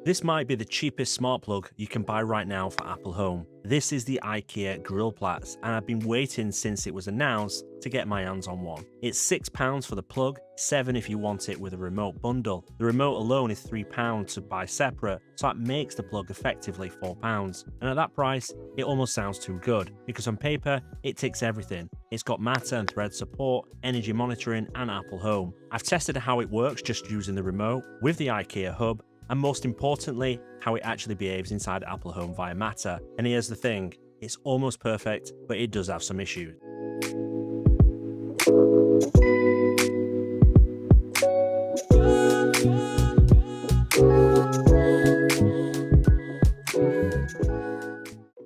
This might be the cheapest smart plug you can buy right now for AppleHome. This is the IKEA GRILLPLATS, and I've been waiting since it was announced to get my hands on one. It's £6 for the plug, £7 if you want it with a remote bundle. The remote alone is £3 to buy separate, so that makes the plug effectively £4. And at that price, it almost sounds too good, because on paper, it ticks everything. It's got Matter and Thread support, energy monitoring, and AppleHome. I've tested how it works just using the remote, with the IKEA hub, and most importantly, how it actually behaves inside AppleHome via Matter. And here's the thing, it's almost perfect, but it does have some issues.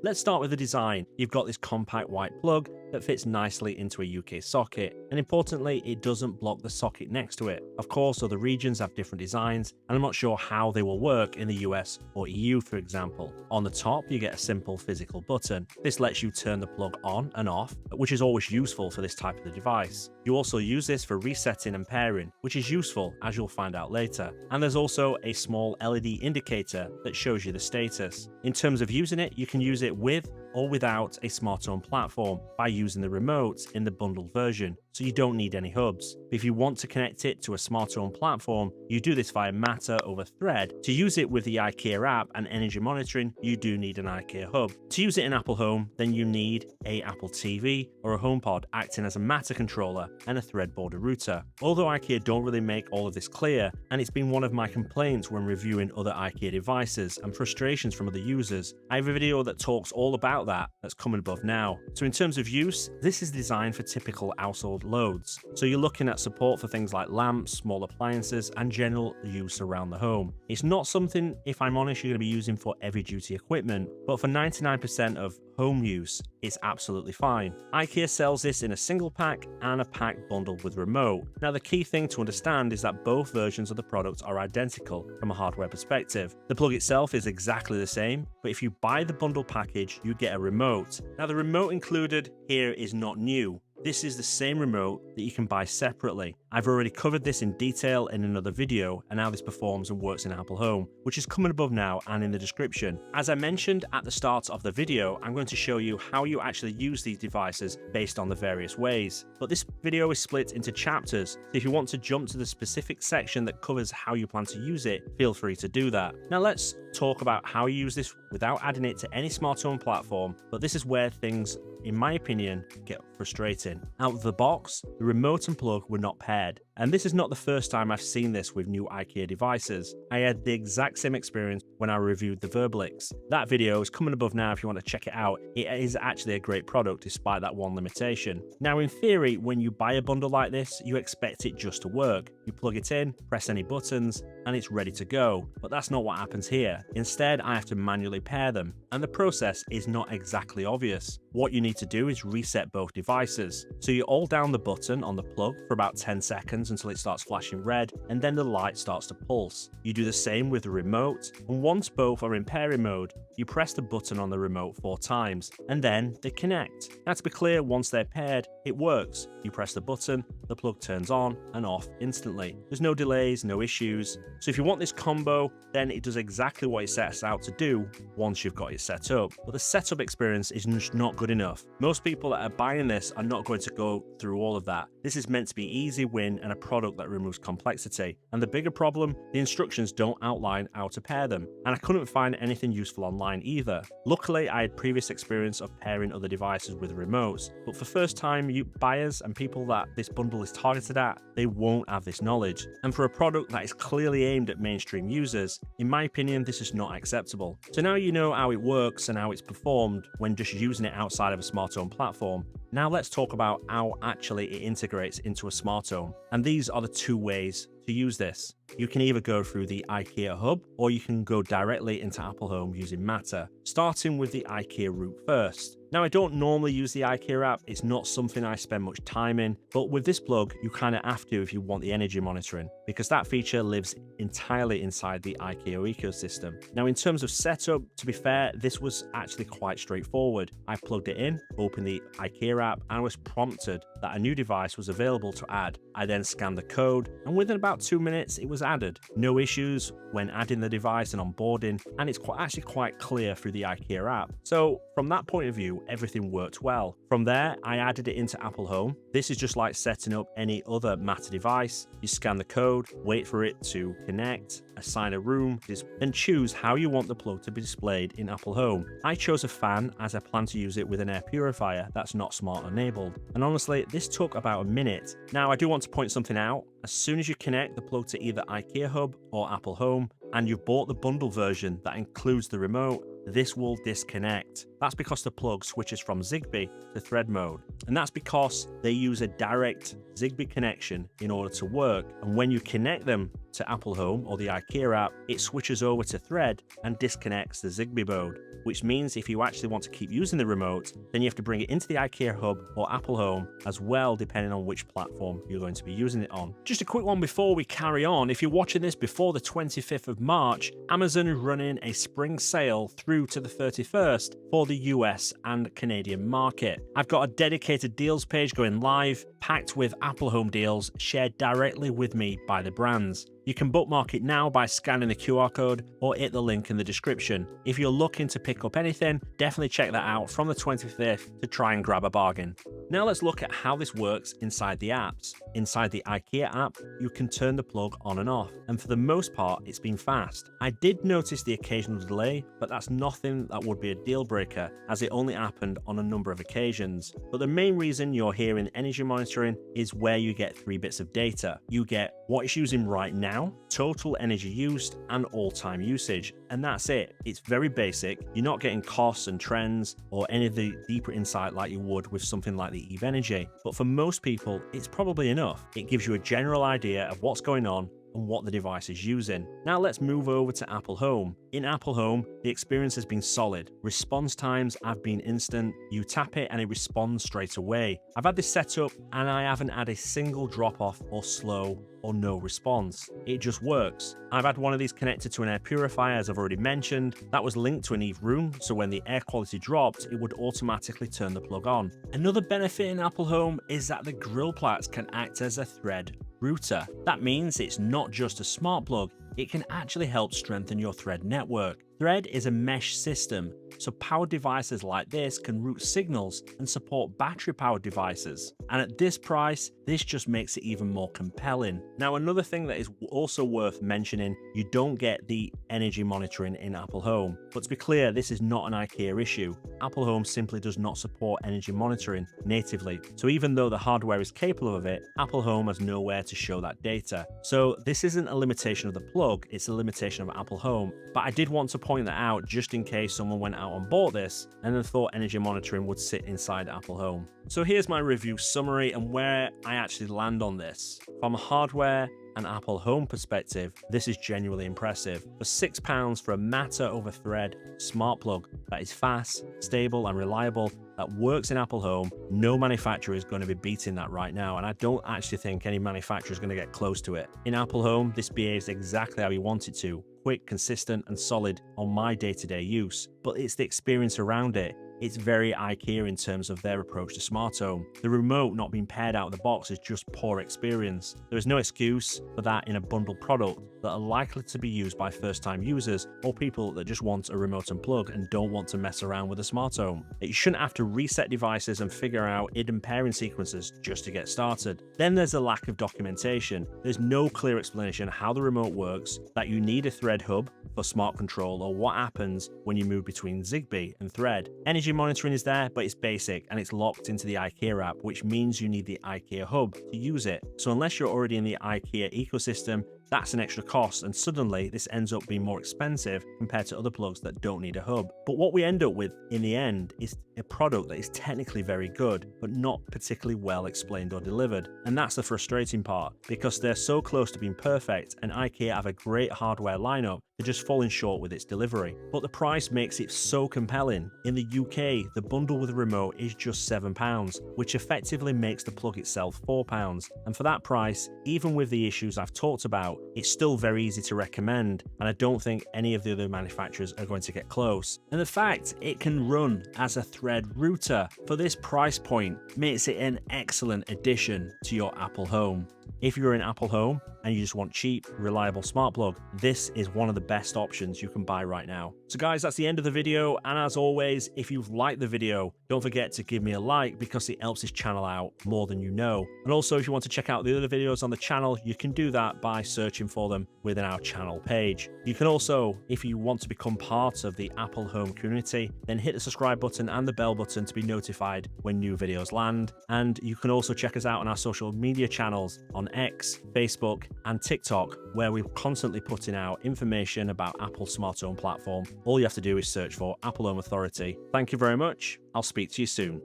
Let's start with the design. You've got this compact white plug that fits nicely into a UK socket, and importantly, it doesn't block the socket next to it. Of course, other regions have different designs, and I'm not sure how they will work in the US or EU, for example. On the top, you get a simple physical button. This lets you turn the plug on and off, which is always useful for this type of device. You also use this for resetting and pairing, which is useful, as you'll find out later. And there's also a small LED indicator that shows you the status. In terms of using it, you can use it with or without a Smarthome platform by using the remote in the bundled version, so you don't need any hubs. But if you want to connect it to a Smarthome platform, you do this via Matter over Thread. To use it with the IKEA app and energy monitoring, you do need an IKEA hub. To use it in AppleHome, then you need a Apple TV or a HomePod acting as a Matter controller and a Thread border router. Although IKEA don't really make all of this clear, and it's been one of my complaints when reviewing other IKEA devices and frustrations from other users, I have a video that talks all about that's coming above now. So in terms of use, this is designed for typical household loads. So you're looking at support for things like lamps, small appliances, and general use around the home. It's not something, if I'm honest, you're going to be using for heavy duty equipment, but for 99% of home use, it's absolutely fine. IKEA sells this in a single pack and a pack bundled with remote. Now the key thing to understand is that both versions of the product are identical from a hardware perspective. The plug itself is exactly the same, but if you buy the bundle package, you get a remote. Now the remote included here is not new. This is the same remote that you can buy separately. I've already covered this in detail in another video and how this performs and works in AppleHome, which is coming above now and in the description. As I mentioned at the start of the video, I'm going to show you how you actually use these devices based on the various ways. But this video is split into chapters, so if you want to jump to the specific section that covers how you plan to use it, feel free to do that. Now let's talk about how you use this without adding it to any Smarthome platform, but this is where things, in my opinion, get frustrating. Out of the box, the remote and plug were not paired, and this is not the first time I've seen this with new IKEA devices. I had the exact same experience when I reviewed the Verbalix. That video is coming above now if you want to check it out. It is actually a great product despite that one limitation. Now in theory, when you buy a bundle like this, you expect it just to work. You plug it in, press any buttons, and it's ready to go. But that's not what happens here. Instead, I have to manually pair them, and the process is not exactly obvious. What you need to do is reset both devices. So you hold down the button on the plug for about 10 seconds until it starts flashing red, and then the light starts to pulse. You do the same with the remote, and once both are in pairing mode, you press the button on the remote 4 times, and then they connect. Now to be clear, once they're paired, it works. You press the button, the plug turns on and off instantly. There's no delays, no issues. So if you want this combo, then it does exactly what it sets out to do once you've got it set up. But the setup experience is just not good enough. Most people that are buying this are not going to go through all of that. This is meant to be easy win and a product that removes complexity. And the bigger problem, the instructions don't outline how to pair them. And I couldn't find anything useful online either. Luckily, I had previous experience of pairing other devices with remotes, but for first time buyers and people that this bundle is targeted at, they won't have this knowledge. And for a product that is clearly aimed at mainstream users, in my opinion, this is not acceptable. So now you know how it works and how it's performed when just using it outside of a Smarthome platform. Now let's talk about how actually it integrates into a Smarthome. And these are the 2 ways to use this. You can either go through the IKEA hub or you can go directly into AppleHome using Matter, starting with the IKEA route first. Now I don't normally use the IKEA app, it's not something I spend much time in, but with this plug you kind of have to if you want the energy monitoring, because that feature lives entirely inside the IKEA ecosystem. Now in terms of setup, to be fair, this was actually quite straightforward. I plugged it in, opened the IKEA app, and I was prompted that a new device was available to add. I then scanned the code, and within about 2 minutes it was added. No issues when adding the device and onboarding, and it's actually quite clear through the IKEA app. So from that point of view, everything worked well. From there, I added it into AppleHome. This is just like setting up any other Matter device. You scan the code, wait for it to connect, assign a room, then choose how you want the plug to be displayed in AppleHome. I chose a fan as I plan to use it with an air purifier that's not smart enabled. And honestly, this took about a minute. Now, I do want to point something out. As soon as you connect the plug to either IKEA Hub or AppleHome, and you've bought the bundle version that includes the remote, this will disconnect. That's because the plug switches from Zigbee to Thread mode. And that's because they use a direct Zigbee connection in order to work. And when you connect them to AppleHome or the IKEA app, it switches over to Thread and disconnects the Zigbee mode, which means if you actually want to keep using the remote, then you have to bring it into the IKEA Hub or AppleHome as well, depending on which platform you're going to be using it on. Just a quick one before we carry on. If you're watching this before the 25th of March, Amazon is running a spring sale through to the 31st for the US and Canadian market. I've got a dedicated deals page going live, packed with AppleHome deals shared directly with me by the brands. You can bookmark it now by scanning the QR code or hit the link in the description. If you're looking to pick up anything, definitely check that out from the 25th to try and grab a bargain. Now let's look at how this works inside the apps. Inside the IKEA app, you can turn the plug on and off, and for the most part, it's been fast. I did notice the occasional delay, but that's nothing that would be a deal breaker, as it only happened on a number of occasions. But the main reason you're hearing energy monitoring is where you get 3 bits of data. You get what it's using right now, total energy used, and all-time usage. And that's it. It's very basic. You're not getting costs and trends or any of the deeper insight like you would with something like the Eve Energy. But for most people, it's probably enough. It gives you a general idea of what's going on and what the device is using. Now let's move over to AppleHome. In AppleHome, the experience has been solid. Response times have been instant. You tap it and it responds straight away. I've had this set up and I haven't had a single drop off or slow or no response. It just works. I've had one of these connected to an air purifier, as I've already mentioned. That was linked to an Eve room, so when the air quality dropped, it would automatically turn the plug on. Another benefit in AppleHome is that the GRILLPLATs can act as a Thread router. That means it's not just a smart plug, it can actually help strengthen your Thread network. Thread is a mesh system, so powered devices like this can route signals and support battery-powered devices. And at this price, this just makes it even more compelling. Now, another thing that is also worth mentioning, you don't get the energy monitoring in AppleHome. But to be clear, this is not an IKEA issue. AppleHome simply does not support energy monitoring natively. So even though the hardware is capable of it, AppleHome has nowhere to show that data. So this isn't a limitation of the plug, it's a limitation of AppleHome. But I did want to point that out just in case someone went out and bought this and then thought energy monitoring would sit inside AppleHome. So here's my review summary and where I actually land on this. From a hardware and AppleHome perspective, this is genuinely impressive. For £6 for a Matter over Thread smart plug that is fast, stable and reliable, that works in AppleHome, no manufacturer is going to be beating that right now, and I don't actually think any manufacturer is going to get close to it. In AppleHome, this behaves exactly how you want it to. Quick, consistent and solid on my day-to-day use, but it's the experience around it. It's very IKEA in terms of their approach to Smarthome. The remote not being paired out of the box is just poor experience. There is no excuse for that in a bundled product that are likely to be used by first-time users or people that just want a remote and plug and don't want to mess around with a Smarthome. You shouldn't have to reset devices and figure out hidden pairing sequences just to get started. Then there's a lack of documentation. There's no clear explanation how the remote works, that you need a Thread hub for smart control, or what happens when you move between Zigbee and Thread. Energy monitoring is there, but it's basic and it's locked into the IKEA app, which means you need the IKEA hub to use it. So unless you're already in the IKEA ecosystem, that's an extra cost, and suddenly this ends up being more expensive compared to other plugs that don't need a hub. But what we end up with in the end is a product that is technically very good, but not particularly well explained or delivered. And that's the frustrating part, because they're so close to being perfect, and IKEA have a great hardware lineup, they're just falling short with its delivery. But the price makes it so compelling. In the UK, the bundle with the remote is just £7, which effectively makes the plug itself £4. And for that price, even with the issues I've talked about, it's still very easy to recommend, and I don't think any of the other manufacturers are going to get close. And the fact it can run as a Thread router for this price point makes it an excellent addition to your AppleHome. if you're in AppleHome and you just want cheap, reliable smart plug, this is one of the best options you can buy right now. So guys, that's the end of the video. And as always, if you've liked the video, don't forget to give me a like because it helps this channel out more than you know. And also, if you want to check out the other videos on the channel, you can do that by searching for them within our channel page. You can also, if you want to become part of the AppleHome community, then hit the subscribe button and the bell button to be notified when new videos land. And you can also check us out on our social media channels on X, Facebook, and TikTok, where we're constantly putting out information about Apple's Smarthome platform. All you have to do is search for AppleHome Authority. Thank you very much. I'll speak to you soon.